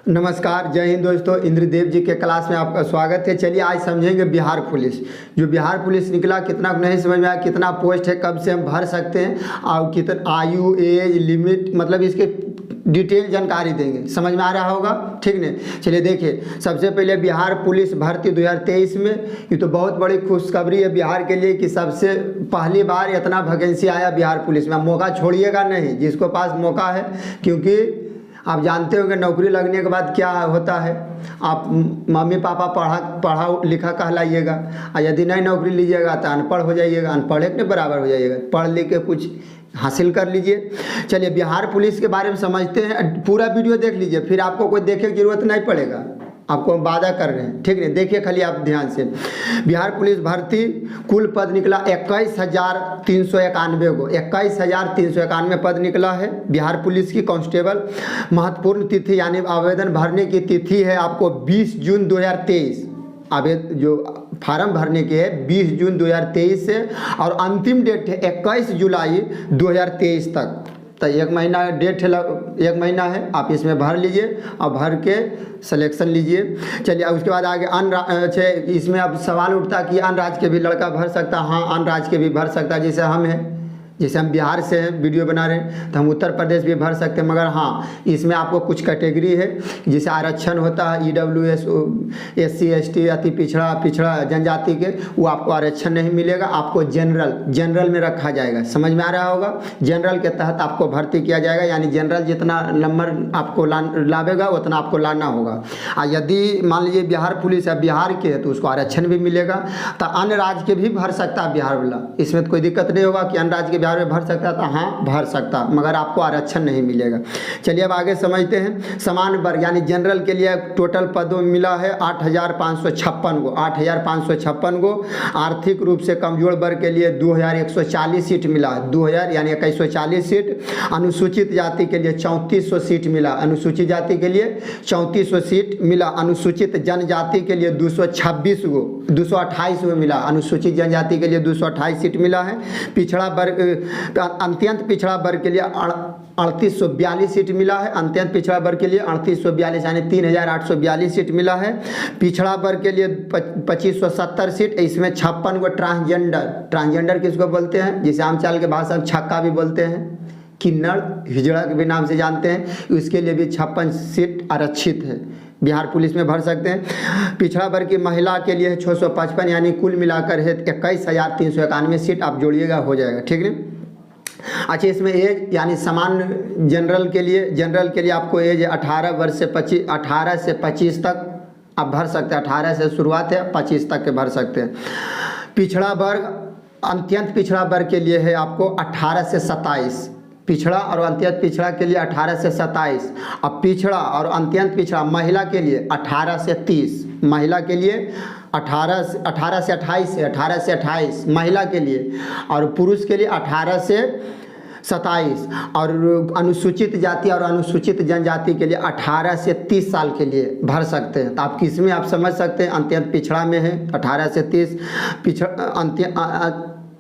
नमस्कार, जय हिंद दोस्तों। इंद्रदेव जी के क्लास में आपका स्वागत है। चलिए आज समझेंगे बिहार पुलिस। जो बिहार पुलिस निकला, कितना नहीं समझ में आया, कितना पोस्ट है, कब से हम भर सकते हैं और कितना आयु, एज लिमिट, मतलब इसके डिटेल जानकारी देंगे। समझ में आ रहा होगा, ठीक नहीं? चलिए देखिए, सबसे पहले बिहार पुलिस भर्ती 2023 में, ये तो बहुत बड़ी खुशखबरी है बिहार के लिए कि सबसे पहली बार इतना वैकेंसी आया बिहार पुलिस में। मौका छोड़िएगा नहीं, जिसको पास मौका है, क्योंकि आप जानते हो कि नौकरी लगने के बाद क्या होता है। आप मम्मी पापा पढ़ा लिखा कहलाइएगा, और यदि नहीं नौकरी लीजिएगा तो अनपढ़ हो जाइएगा, अनपढ़ के बराबर हो जाइएगा। पढ़ लिख के कुछ हासिल कर लीजिए। चलिए बिहार पुलिस के बारे में समझते हैं। पूरा वीडियो देख लीजिए, फिर आपको कोई देखे की जरूरत नहीं पड़ेगा, आपको हम वादा कर रहे हैं, ठीक नहीं? देखिए खाली आप ध्यान से। बिहार पुलिस भर्ती कुल पद निकला 21,391 को, 21,391 पद निकला है बिहार पुलिस की कांस्टेबल। महत्वपूर्ण तिथि यानी आवेदन भरने की तिथि है आपको 20 जून 2023। जो फार्म भरने के है 20 जून 2023 से, और अंतिम डेट है 21 जुलाई 2023 तक। तो एक महीना डेट है, एक महीना है, आप इसमें भर लीजिए और भर के सिलेक्शन लीजिए। चलिए उसके बाद आगे अन्य इसमें अब सवाल उठता कि अन्य राज्य के भी लड़का भर सकता। हाँ, अन्य राज्य के भी भर सकता, जैसे हम हैं, जैसे हम बिहार से हैं, वीडियो बना रहे हैं, तो हम उत्तर प्रदेश भी भर सकते हैं। मगर हाँ, इसमें आपको कुछ कैटेगरी है, जैसे आरक्षण होता है EWS, SC ST, अति पिछड़ा जनजाति के, वो आपको आरक्षण नहीं मिलेगा। आपको जनरल में रखा जाएगा। समझ में आ रहा होगा? जनरल के तहत आपको भर्ती किया जाएगा, यानी जनरल जितना नंबर आपको लावेगा उतना आपको लाना होगा। और यदि मान लीजिए बिहार पुलिस है, बिहार के है, तो उसको आरक्षण भी मिलेगा। तो अन्य राज्य के भी भर सकता है बिहार वाला, इसमें तो कोई दिक्कत नहीं होगा कि अन्य राज्य के में भर सकता था। हाँ, भर सकता, मगर आपको आरक्षण नहीं मिलेगा। चलिए अब आगे समझते हैं। समान वर्ग यानी जनरल के लिए टोटल पदों में मिला है 8,556 को, 8,556 को। आर्थिक रूप से कमजोर वर्ग के लिए 2,140 सीट मिला, 2,000 यानी 2140 सीट। अनुसूचित जाति के लिए 3400 सीट मिला, अनुसूचित जाति के लिए 3400 सीट मिला। अनुसूचित जनजाति के लिए 228 को मिला, अनुसूचित जनजाति के लिए 228 सीट मिला है। पिछड़ा वर्ग, अत्यंत पिछड़ा वर्ग के लिए 3842 सीट मिला है। अत्यंत पिछड़ा वर्ग के लिए 3842 यानी 3842 सीट मिला है। पिछड़ा वर्ग के लिए 2570 सीट। इसमें 56 को ट्रांसजेंडर किसको बोलते हैं, जिसे आमचाल के भाषा में छक्का भी बोलते हैं, किन्नड़ हिजड़ा के भी नाम से जानते हैं, उसके लिए भी 56 सीट आरक्षित है। बिहार पुलिस में भर सकते हैं। पिछड़ा वर्ग की महिला के लिए 655, यानी कुल मिलाकर है 21,391 सीट। आप जोड़िएगा, हो जाएगा, ठीक है? अच्छा, इसमें एज यानी समान जनरल के लिए आपको एज 18 वर्ष से 25 तक आप भर सकते हैं। 18 से शुरुआत है, 25 तक के भर सकते हैं। पिछड़ा वर्ग, अत्यंत पिछड़ा वर्ग के लिए है आपको 18 से 27। पिछड़ा और अत्यंत पिछड़ा के लिए 18 से 27। अब पिछड़ा और अत्यंत पिछड़ा महिला के लिए 18 से 30। महिला के लिए 18 से 28 महिला के लिए, और पुरुष के लिए 18 से 27। और अनुसूचित जाति और अनुसूचित जनजाति के लिए 18 से 30 साल के लिए भर सकते हैं। तो आप किस में आप समझ सकते हैं, अत्यंत पिछड़ा में है 18 से 30,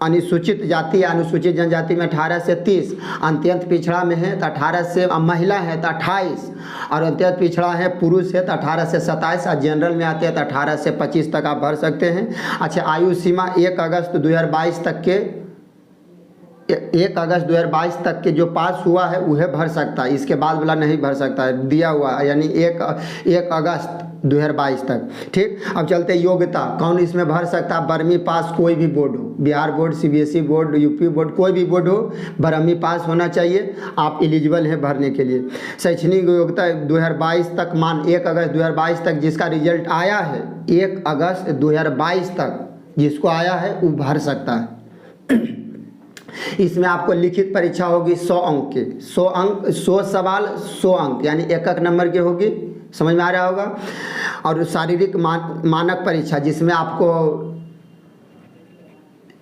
अनुसूचित जाति या अनुसूचित जनजाति में 18 से 30, अत्यंत पिछड़ा में है तो 18 से, महिला है तो 28, और अत्यंत पिछड़ा है पुरुष है तो 18 से 27, और जनरल में आते हैं तो 18 से 25 तक आप भर सकते हैं। अच्छा, आयु सीमा 1 अगस्त 2022 तक के, 1 अगस्त 2022 तक के जो पास हुआ है वह भर सकता है, इसके बाद वाला नहीं भर सकता है, दिया हुआ है, यानी 1 अगस्त 2022 तक, ठीक। अब चलते योग्यता, कौन इसमें भर सकता है? 12वीं पास कोई भी बोर्ड हो, Bihar board, CBSE board, UP board, कोई भी बोर्ड हो, 12वीं पास होना चाहिए, आप एलिजिबल हैं भरने के लिए। शैक्षणिक योग्यता 2022 तक, मान 1 अगस्त 2022 तक जिसका रिजल्ट आया है, 1 अगस्त 2022 तक जिसको आया है वो भर सकता है। इसमें आपको लिखित परीक्षा होगी 100 अंक के, 100 अंक, 100 सवाल 100 अंक, यानी 1 नंबर की होगी। समझ में आ रहा होगा? और शारीरिक मानक परीक्षा, जिसमें आपको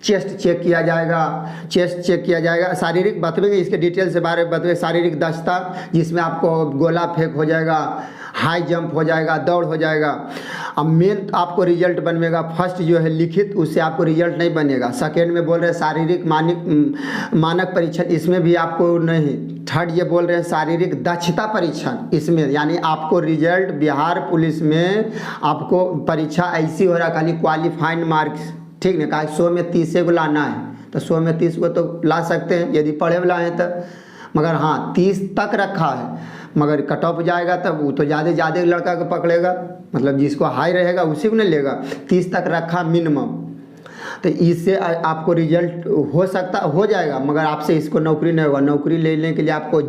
चेस्ट चेक किया जाएगा, चेस्ट चेक किया जाएगा, शारीरिक बतवेंगे, इसके डिटेल से बारे में बतवेंगे। शारीरिक दक्षता जिसमें आपको गोला फेंक हो जाएगा, हाई जंप हो जाएगा, दौड़ हो जाएगा। अब मेन आपको रिजल्ट बनेगा, फर्स्ट जो है लिखित, उससे आपको रिजल्ट नहीं बनेगा। सेकेंड में बोल रहे हैं शारीरिक मानक परीक्षण, इसमें भी आपको नहीं। थर्ड ये बोल रहे हैं शारीरिक दक्षता परीक्षण, इसमें यानी आपको रिजल्ट बिहार पुलिस में आपको परीक्षा ऐसी हो रहा, खाली क्वालिफाइंग मार्क्स, ठीक है। कहा 100 में 30 को लाना है, तो 100 में 30 को तो ला सकते हैं यदि पढ़े वाला है तो, मगर हाँ 30 तक रखा है, मगर कट ऑफ जाएगा तब वो तो ज़्यादा लड़का को पकड़ेगा, मतलब जिसको हाई रहेगा उसी को नहीं लेगा। 30 तक रखा मिनिमम, तो इससे आपको रिजल्ट हो सकता हो जाएगा, मगर आपसे इसको नौकरी नहीं होगा। नौकरी लेने के लिए आपको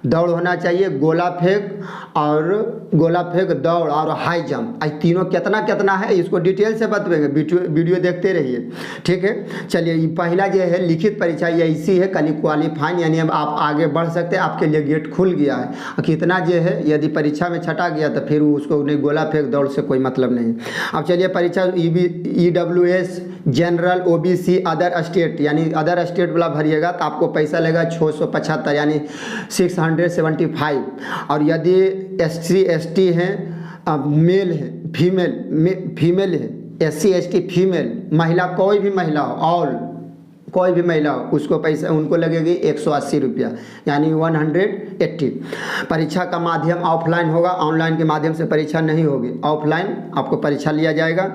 दौड़ होना चाहिए, गोला फेंक, दौड़ और हाई जंप, आज तीनों कितना है इसको डिटेल से बतवेंगे, वीडियो देखते रहिए, ठीक है। चलिए पहला जो है लिखित परीक्षा ये ऐसी है, कल क्वालिफाइंग, यानी अब आप आगे बढ़ सकते हैं, आपके लिए गेट खुल गया है। और कितना जो है यदि परीक्षा में छटा गया तो फिर उसको नहीं, गोला फेंक दौड़ से कोई मतलब नहीं। अब चलिए परीक्षा EWS general OBC other state, यानी अदर स्टेट वाला भरिएगा तो आपको पैसा लगेगा 675 यानी 675। और यदि SC ST हैं, मेल है, फीमेल है, SC ST फीमेल, महिला कोई भी महिला हो, कोई भी महिला हो, उसको पैसा उनको लगेगी 180 रुपया यानी 180। परीक्षा का माध्यम ऑफलाइन होगा, ऑनलाइन के माध्यम से परीक्षा नहीं होगी, ऑफलाइन आपको परीक्षा लिया जाएगा।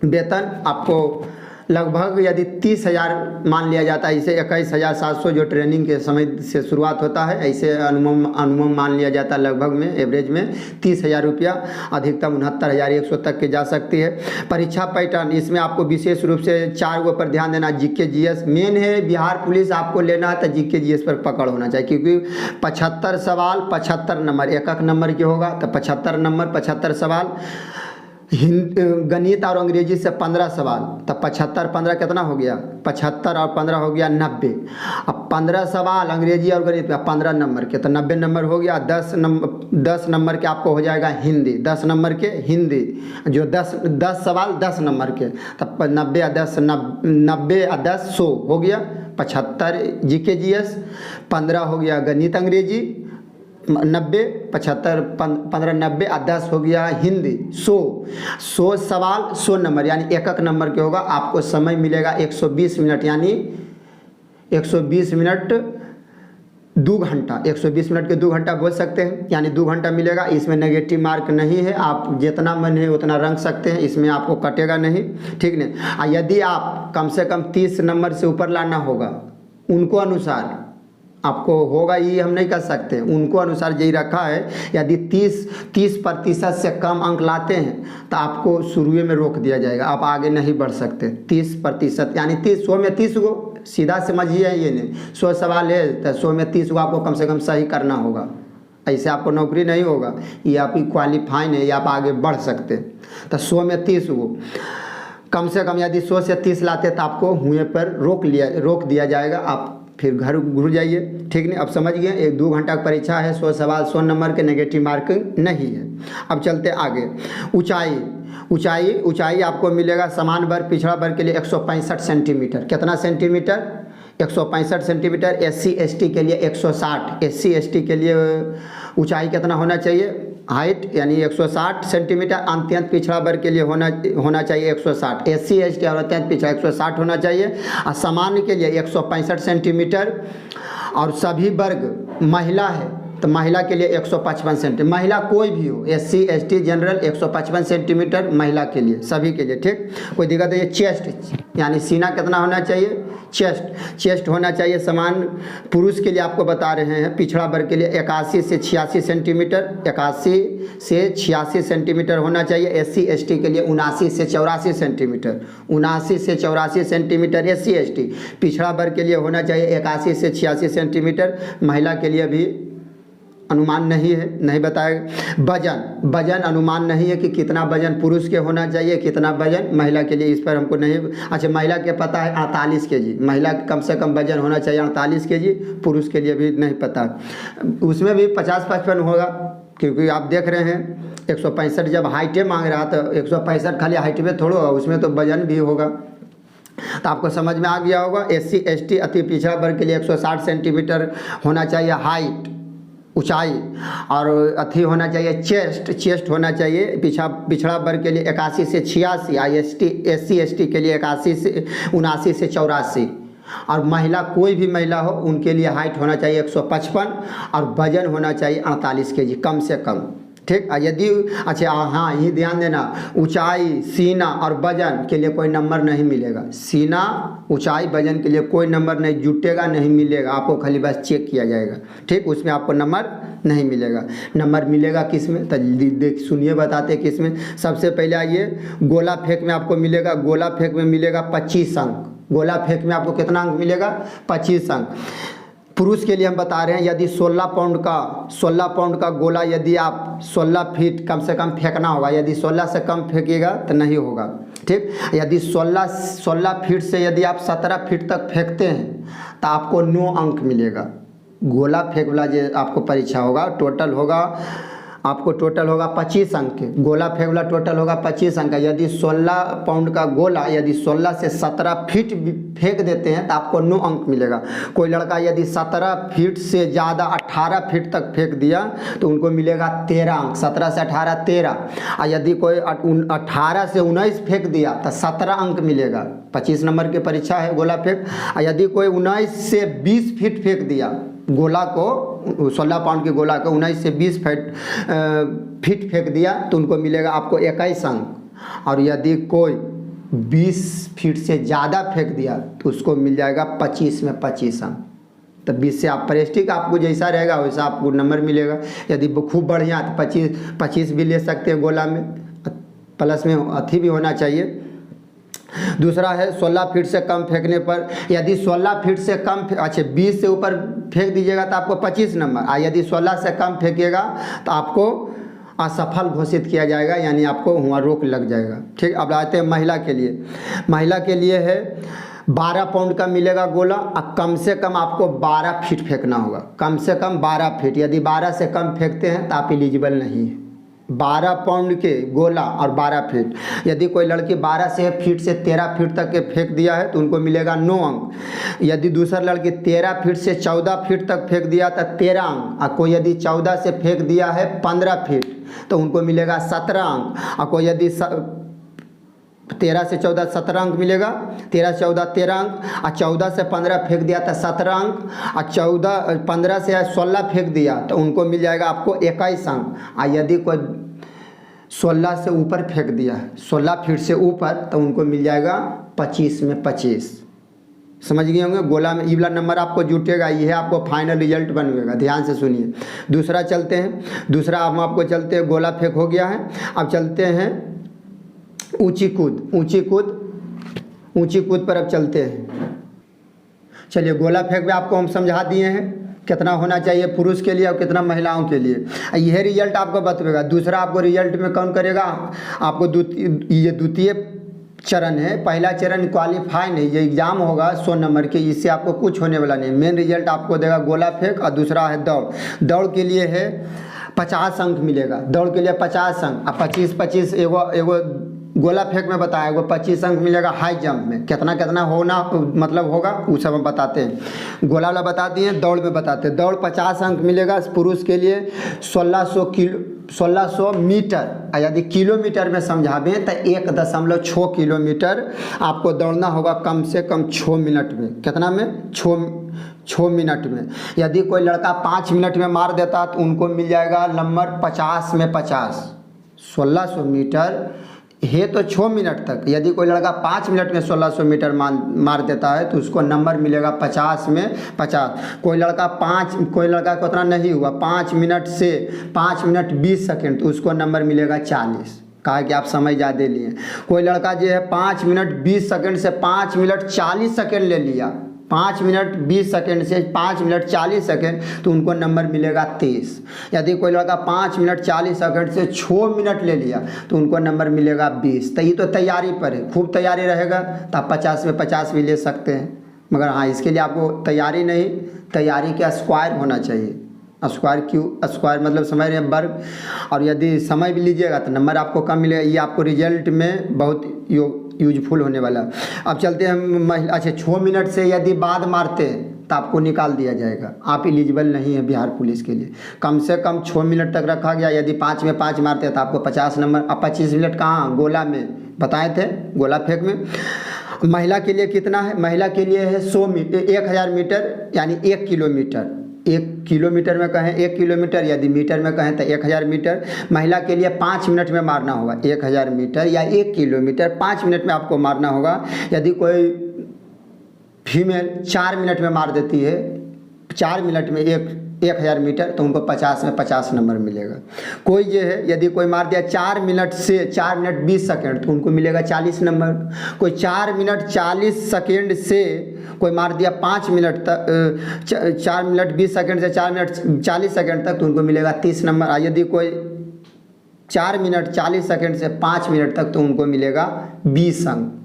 वेतन आपको लगभग यदि 30,000 मान लिया जाता है, इसे 21,700 जो ट्रेनिंग के समय से शुरुआत होता है, ऐसे अनुमान मान लिया जाता है, लगभग में एवरेज में 30,000 रुपया, अधिकतम 69,100 तक के जा सकती है। परीक्षा पैटर्न, इसमें आपको विशेष रूप से 4 गो पर ध्यान देना, GK GS मेन है। बिहार पुलिस आपको लेना है तो GK GS पर पकड़ होना चाहिए, क्योंकि 75 सवाल 75 नंबर, एक नंबर के होगा तो 75 नंबर 75 सवाल। गणित और अंग्रेजी से 15 सवाल, तब 75 15 कितना हो गया, 75 और 15 हो गया 90। अब 15 सवाल अंग्रेजी और गणित में 15 नंबर के, तो 90 नंबर हो गया। 10 नंबर के आपको हो जाएगा हिंदी, 10 नंबर के हिंदी, जो 10 सवाल 10 नंबर के, तब 90 और 10 90 और 10 100 हो गया। 75 GK GS, 15 हो गया गणित अंग्रेजी, 90 75 15 90 और 10 हो गया हिंदी। 100 सवाल 100 नंबर यानी एक नंबर के होगा। आपको समय मिलेगा 120 मिनट, यानी 120 मिनट 2 घंटा, 120 मिनट के 2 घंटा बोल सकते हैं, यानी 2 घंटा मिलेगा। इसमें नेगेटिव मार्क नहीं है, आप जितना मन है उतना रंग सकते हैं, इसमें आपको कटेगा नहीं, ठीक नहीं। यदि आप कम से कम 30 नंबर से ऊपर लाना होगा, उनको अनुसार आपको होगा, ये हम नहीं कर सकते, उनको अनुसार यही रखा है। यदि 30% से कम अंक लाते हैं तो आपको शुरू में रोक दिया जाएगा, आप आगे नहीं बढ़ सकते। 30% यानी 100 में 30 को सीधा समझिए, ये नहीं 100 सवाल है तो 100 में 30 को आपको कम से कम सही करना होगा, ऐसे आपको नौकरी नहीं होगा। ये आपकी क्वालिफाइंग है, ये आप आगे बढ़ सकते। तो 100 में 30 को कम से कम यदि 100 से 30 लाते तो आपको हुए पर रोक दिया जाएगा, आप फिर घर घुर जाइए, ठीक नहीं। अब समझ गए, 1-2 घंटा की परीक्षा है, 100 सवाल 100 नंबर के, नेगेटिव मार्किंग नहीं है। अब चलते आगे। ऊंचाई आपको मिलेगा समान वर्ग पिछड़ा वर्ग के लिए 165 सेंटीमीटर। कितना सेंटीमीटर? 165 सेंटीमीटर। SC ST के लिए 160। SC ST के लिए ऊंचाई कितना होना चाहिए? हाइट यानी 160 सेंटीमीटर। अत्यंत पिछड़ा वर्ग के लिए होना चाहिए 160। SC ST और अत्यंत पिछड़ा 160 होना चाहिए। और सामान्य के लिए 165 सेंटीमीटर। और सभी वर्ग महिला है तो महिला के लिए 155 सेंटीमीटर, महिला कोई भी हो, SC ST जनरल 155 सेंटीमीटर महिला के लिए, सभी के लिए, ठीक, कोई दिक्कत नहीं है। चेस्ट यानी सीना कितना होना चाहिए? चेस्ट होना चाहिए समान। पुरुष के लिए आपको बता रहे हैं, पिछड़ा वर्ग के लिए 81 से 86 सेंटीमीटर, 81 से 86 सेंटीमीटर होना चाहिए। SC ST के लिए 79 से 84 सेंटीमीटर, 79 से 84 सेंटीमीटर SC ST। पिछड़ा वर्ग के लिए होना चाहिए 81 से 86 सेंटीमीटर, महिला के लिए भी अनुमान नहीं है, नहीं बताया। वजन अनुमान नहीं है कि कितना वजन पुरुष के होना चाहिए, कितना वजन महिला के लिए, इस पर हमको नहीं। अच्छा, महिला के पता है 48 kg, महिला कम से कम वजन होना चाहिए 48 kg, पुरुष के लिए भी नहीं पता। उसमें भी 50-55 होगा, क्योंकि आप देख रहे हैं 165 जब हाइटे मांग रहा तो 165 खाली हाइट में थोड़ा होगा, उसमें तो वजन भी होगा। तो आपको समझ में आ गया होगा। SC ST अति पिछड़ा वर्ग के लिए 160 सेंटीमीटर होना चाहिए हाइट, ऊंचाई, और अथी होना चाहिए चेस्ट होना चाहिए पिछड़ा वर्ग के लिए 81 से 86, SC ST के लिए 81 से 79 से 84, और महिला कोई भी महिला हो उनके लिए हाइट होना चाहिए 155 और वजन होना चाहिए 48 kg कम से कम। ठीक, यदि अच्छा हाँ ये ध्यान देना, ऊंचाई, सीना और वजन के लिए कोई नंबर नहीं मिलेगा। सीना, ऊंचाई, वजन के लिए कोई नंबर नहीं जुटेगा, नहीं मिलेगा, आपको खाली बस चेक किया जाएगा। ठीक, उसमें आपको नंबर नहीं मिलेगा। नंबर मिलेगा किस में, तो देख सुनिए बताते हैं किस में। सबसे पहले आइए, गोला फेंक में आपको मिलेगा, गोला फेंक में मिलेगा 25 अंक। गोला फेंक में आपको कितना अंक मिलेगा, 25 अंक। पुरुष के लिए हम बता रहे हैं, यदि 16 पाउंड का गोला यदि आप 16 फीट कम से कम फेंकना होगा, यदि 16 से कम फेंकिएगा तो नहीं होगा। ठीक, यदि 16 फीट से यदि आप 17 फीट तक फेंकते हैं तो आपको 9 अंक मिलेगा। गोला फेंक वाला जो आपको परीक्षा होगा टोटल होगा, आपको टोटल होगा 25 अंक के। गोला फेंक वाला टोटल होगा 25 अंक का। यदि 16 पाउंड का गोला यदि 16 से 17 फीट फेंक देते हैं तो आपको 9 अंक मिलेगा। कोई लड़का यदि 17 फीट से ज़्यादा 18 फीट तक फेंक दिया तो उनको मिलेगा 13 अंक। 17 से 18 13, और यदि कोई 18 से 19 फेंक दिया तो 17 अंक मिलेगा। 25 नंबर की परीक्षा है गोला फेंक। और यदि कोई 19 से 20 फीट फेंक दिया गोला को, 16 पाउंड के गोला को 19 से 20 फीट फेंक दिया तो उनको मिलेगा आपको 21 अंक। और यदि कोई 20 फीट से ज़्यादा फेंक दिया तो उसको मिल जाएगा 25 में 25 अंक। तो 20 से आप प्रेस्टिक आपको जैसा रहेगा वैसा आपको नंबर मिलेगा। यदि खूब बढ़िया तो 25 भी ले सकते हैं गोला में, प्लस में अथी भी होना चाहिए। दूसरा है 16 फीट से कम फेंकने पर, यदि 16 फीट से कम, अच्छा 20 से ऊपर फेंक दीजिएगा तो आपको 25 नंबर, और यदि 16 से कम फेंकिएगा तो आपको असफल घोषित किया जाएगा, यानी आपको वहाँ रोक लग जाएगा। ठीक, अब आते हैं महिला के लिए। महिला के लिए है 12 पाउंड का मिलेगा गोला, और कम से कम आपको 12 फीट फेंकना होगा, कम से कम 12 फीट। यदि 12 से कम फेंकते हैं तो आप एलिजिबल नहीं है। 12 पाउंड के गोला और 12 फीट। यदि कोई लड़की 12 फीट से 13 फीट तक के फेंक दिया है तो उनको मिलेगा 9 अंक। यदि दूसरा लड़की 13 फीट से 14 फीट तक फेंक दिया तो 13 अंक, और कोई यदि 14 से फेंक दिया है 15 फीट तो उनको मिलेगा 17 अंक। और कोई यदि 13 से 14 17 अंक मिलेगा, 13 से 14 13 अंक, और 14 से 15 फेंक दिया तो 17 अंक, और 15 से 16 फेंक दिया तो उनको मिल जाएगा आपको 21 अंक। और यदि कोई 16 से ऊपर फेंक दिया है, 16 फीट से ऊपर, तो उनको मिल जाएगा 25 में 25। समझ गए होंगे, गोला में ई वाला नंबर आपको जुटेगा, ये आपको फाइनल रिजल्ट बनेगा। ध्यान से सुनिए। दूसरा चलते हैं, दूसरा हम आपको चलते हैं, गोला फेंक हो गया है। अब चलते हैं ऊंची कूद पर अब चलते हैं। चलिए, गोला फेंक में आपको हम समझा दिए हैं कितना होना चाहिए पुरुष के लिए और कितना महिलाओं के लिए। यह रिजल्ट आपको बतवेगा। दूसरा आपको रिजल्ट में कौन करेगा, आपको द्वितीय चरण है। पहला चरण क्वालिफाई नहीं, ये एग्जाम होगा 100 नंबर के, इससे आपको कुछ होने वाला नहीं। मेन रिजल्ट आपको देगा गोला फेंक, और दूसरा है दौड़ के लिए है 50 अंक मिलेगा। दौड़ के लिए 50 अंक, और 25 एगो गोला फेंक में बताया, वो 25 अंक मिलेगा। हाई जंप में कितना होना मतलब होगा वो सब हम बताते हैं। गोला वाला बता दिए, दौड़ में बताते हैं। दौड़ 50 अंक मिलेगा पुरुष के लिए। 1600 मीटर, यदि किलोमीटर में समझावें तो 1.6 किलोमीटर आपको दौड़ना होगा कम से कम 6 मिनट में। कितना में, 6 मिनट में। यदि कोई लड़का 5 मिनट में मार देता तो उनको मिल जाएगा नंबर 50 में 50। 1600 मीटर है तो 6 मिनट तक। यदि कोई लड़का 5 मिनट में 1600 मीटर मार देता है तो उसको नंबर मिलेगा 50 में 50। कोई लड़का को उतना नहीं हुआ 5 मिनट से 5 मिनट 20 सेकेंड, तो उसको नंबर मिलेगा 40। कहा कि आप समय ज़्यादा लिए। कोई लड़का जो है 5 मिनट 20 सेकेंड से 5 मिनट 40 सेकेंड ले लिया, 5 मिनट 20 सेकेंड से 5 मिनट 40 सेकेंड, तो उनको नंबर मिलेगा 23। यदि कोई लड़का 5 मिनट 40 सेकेंड से 6 मिनट ले लिया तो उनको नंबर मिलेगा 20। तो ये तो तैयारी पर है, खूब तैयारी रहेगा तो आप 50 में 50 भी ले सकते हैं। मगर हाँ, इसके लिए आपको तैयारी नहीं, तैयारी के स्क्वायर होना चाहिए। स्क्वायर मतलब समझ रहे हैं, वर्ग। और यदि समय भी लीजिएगा तो नंबर आपको कम मिलेगा। ये आपको रिजल्ट में बहुत यूजफुल होने वाला। अब चलते हैं हम महिला। अच्छा, 6 मिनट से यदि बाद मारते हैं तो आपको निकाल दिया जाएगा, आप एलिजिबल नहीं है बिहार पुलिस के लिए। कम से कम 6 मिनट तक रखा गया, यदि 5 में 5 मारते हैं तो आपको 50 नंबर। अब 25 मिनट कहाँ, गोला में बताए थे, गोला फेंक में। महिला के लिए कितना है, महिला के लिए है 100 मीटर, 1000 मीटर यानी 1 किलोमीटर। 1 किलोमीटर में कहें 1 किलोमीटर, यदि मीटर में कहें तो 1000 मीटर। महिला के लिए 5 मिनट में मारना होगा 1000 मीटर या 1 किलोमीटर 5 मिनट में आपको मारना होगा। यदि कोई फीमेल 4 मिनट में मार देती है, 4 मिनट में 1000 मीटर, तो उनको 50 में 50 नंबर मिलेगा। कोई ये है, यदि कोई मार दिया 4 मिनट से 4 मिनट 20 सेकेंड तो उनको मिलेगा 40 नंबर। कोई 4 मिनट 40 सेकेंड से कोई मार दिया 5 मिनट तक, 4 मिनट 20 सेकेंड से 4 मिनट 40 सेकेंड तक, तो उनको मिलेगा 30 नंबर। यदि कोई 4 मिनट 40 सेकेंड से 5 मिनट तक, तो उनको मिलेगा 20 अंक।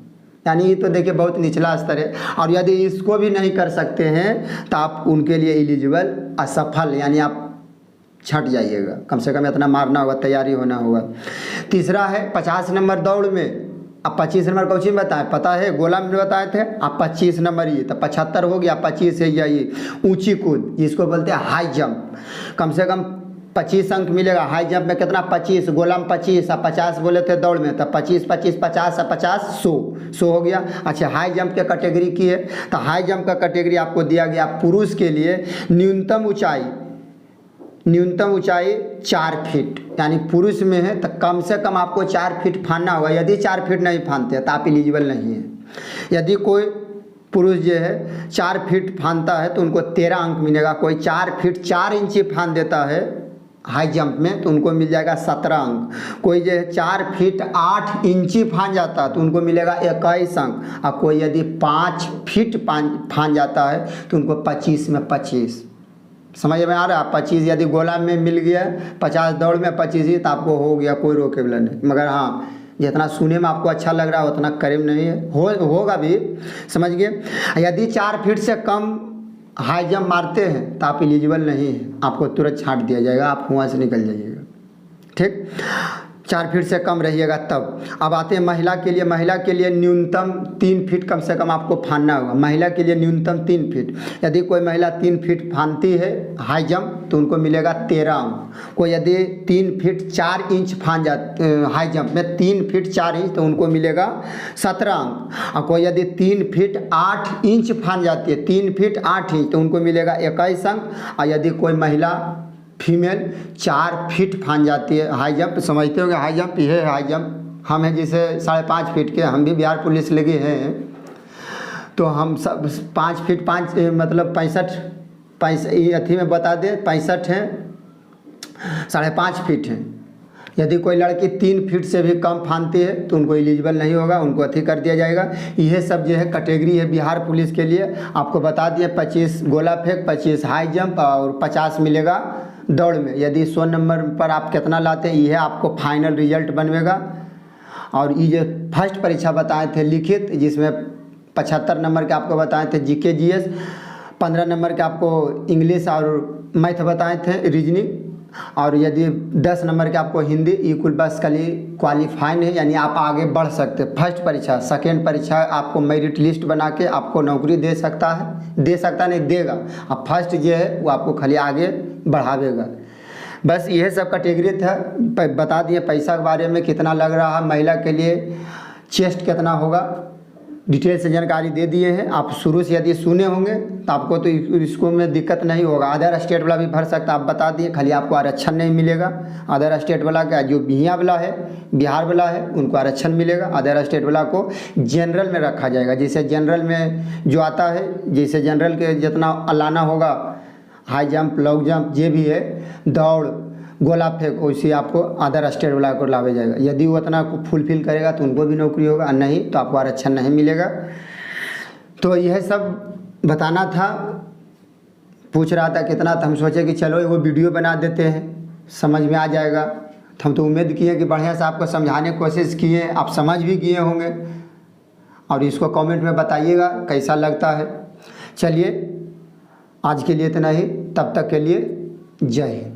यानी ये तो देखिए बहुत निचला स्तर है। और यदि इसको भी नहीं कर सकते हैं तो आप उनके लिए एलिजिबल असफल, यानी आप छट जाइएगा। कम से कम इतना मारना होगा, तैयारी होना होगा। तीसरा है 50 नंबर दौड़ में। अब 25 नंबर कौची में बताएं, पता है, गोला में बताए थे। अब 25 नंबर ये तो 75 हो गया। 25 है या ये ऊंची कूद, जिसको बोलते हैं हाई जंप। कम से कम 25 अंक मिलेगा। हाई जंप में कितना, 25, गोला में 25, अब 50 बोले थे दौड़ में, तो 25 25 50 और 50 100 हो गया। अच्छा, हाई जंप के कैटेगरी की है, तो हाई जंप का कैटेगरी आपको दिया गया पुरुष के लिए न्यूनतम ऊंचाई 4 फीट, यानी पुरुष में है तो कम से कम आपको 4 फीट फानना होगा। यदि 4 फीट नहीं फानते तो आप एलिजिबल नहीं है। यदि कोई पुरुष जो है 4 फीट फानता है तो उनको 13 अंक मिलेगा। कोई 4 फीट 4 इंची फान देता है हाई जंप में तो उनको मिल जाएगा 17 अंक। कोई जो है 4 फीट 8 इंची फान जाता है तो उनको मिलेगा 21 अंक। और कोई यदि 5 फीट फान जाता है तो उनको 25 में 25। समझ में आ रहा है। 25 यदि गोला में मिल गया, 50 दौड़ में 25 ही, तो आपको हो गया, कोई रोके वाला नहीं। मगर हाँ, जितना सुने में आपको अच्छा लग रहा है उतना करीब नहीं है, होगा भी, समझ गए। यदि 4 फीट से कम हाई जंप मारते हैं तो आप एलिजिबल नहीं हैं, आपको तुरंत छांट दिया जाएगा, आप वहाँ से निकल जाइएगा। ठीक, 4 फीट से कम रहिएगा तब। अब आते हैं महिला के लिए। महिला के लिए न्यूनतम 3 फीट कम से कम आपको फानना होगा। महिला के लिए न्यूनतम 3 फीट। यदि कोई महिला 3 फीट फानती है हाई जंप तो उनको मिलेगा 13 अंक। कोई यदि 3 फीट 4 इंच फान हाई जंप में 3 फीट 4 इंच तो उनको मिलेगा 17 अंक। और कोई यदि 3 फीट 8 इंच फान जाती है, 3 फीट 8 इंच, तो उनको मिलेगा 21 अंक। और यदि कोई महिला फीमेल 4 फीट फान जाती है हाई जंप, समझते होंगे हाई जंप, ये है हाई जंप। हम हैं जिसे 5.5 फीट के, हम भी बिहार पुलिस लगे हैं, तो हम सब 5 फीट 5 मतलब 65 अथी में बता दें 65 हैं, 5.5 फीट हैं। यदि कोई लड़की 3 फीट से भी कम फानती है तो उनको एलिजिबल नहीं होगा, उनको अथी कर दिया जाएगा। यह सब जो है कैटेगरी है बिहार पुलिस के लिए। आपको बता दिए 25 गोला फेंक, 25 हाई जंप और 50 मिलेगा दौड़ में। यदि 100 नंबर पर आप कितना लाते हैं, यह आपको फाइनल रिजल्ट बनवेगा। और ये जो फर्स्ट परीक्षा बताए थे लिखित, जिसमें 75 नंबर के आपको बताए थे जीके जीएस, 15 नंबर के आपको इंग्लिश और मैथ बताए थे, रीजनिंग, और यदि 10 नंबर के आपको हिंदी, ये कुल बस खाली क्वालिफाइड है, यानी आप आगे बढ़ सकते हैं। फर्स्ट परीक्षा, सेकेंड परीक्षा आपको मेरिट लिस्ट बना के आपको नौकरी दे सकता नहीं, देगा। अब फर्स्ट जो है वो आपको खाली आगे बढ़ावेगा। बस यह सब कैटेगरी था, बता दिए। पैसा के बारे में कितना लग रहा है, महिला के लिए चेस्ट कितना होगा, डिटेल से जानकारी दे दिए हैं। आप शुरू से यदि सुने होंगे तो आपको तो इसको में दिक्कत नहीं होगा। अदर स्टेट वाला भी भर सकता, आप बता दिए, खाली आपको आरक्षण नहीं मिलेगा। अदर स्टेट वाला का जो बिहार वाला है, बिहार वाला है, उनको आरक्षण मिलेगा। अदर स्टेट वाला को जनरल में रखा जाएगा। जैसे जनरल में जो आता है, जैसे जनरल के जितना अलाना होगा, हाई जंप, लॉन्ग जंप, जे भी है, दौड़, गोला फेंक, वैसे आपको अदर स्टेट वाला को लावे जाएगा। यदि वो उतना फुलफिल करेगा तो उनको भी नौकरी होगा, नहीं तो आपको आरक्षण नहीं मिलेगा। तो यह सब बताना था। पूछ रहा था कितना, तो हम सोचे कि चलो वो वीडियो बना देते हैं, समझ में आ जाएगा। तो हम तो उम्मीद किए कि बढ़िया से आपको समझाने की कोशिश किए, आप समझ भी किए होंगे। और इसको कमेंट में बताइएगा कैसा लगता है। चलिए, आज के लिए इतना ही, तब तक के लिए जय हिंद।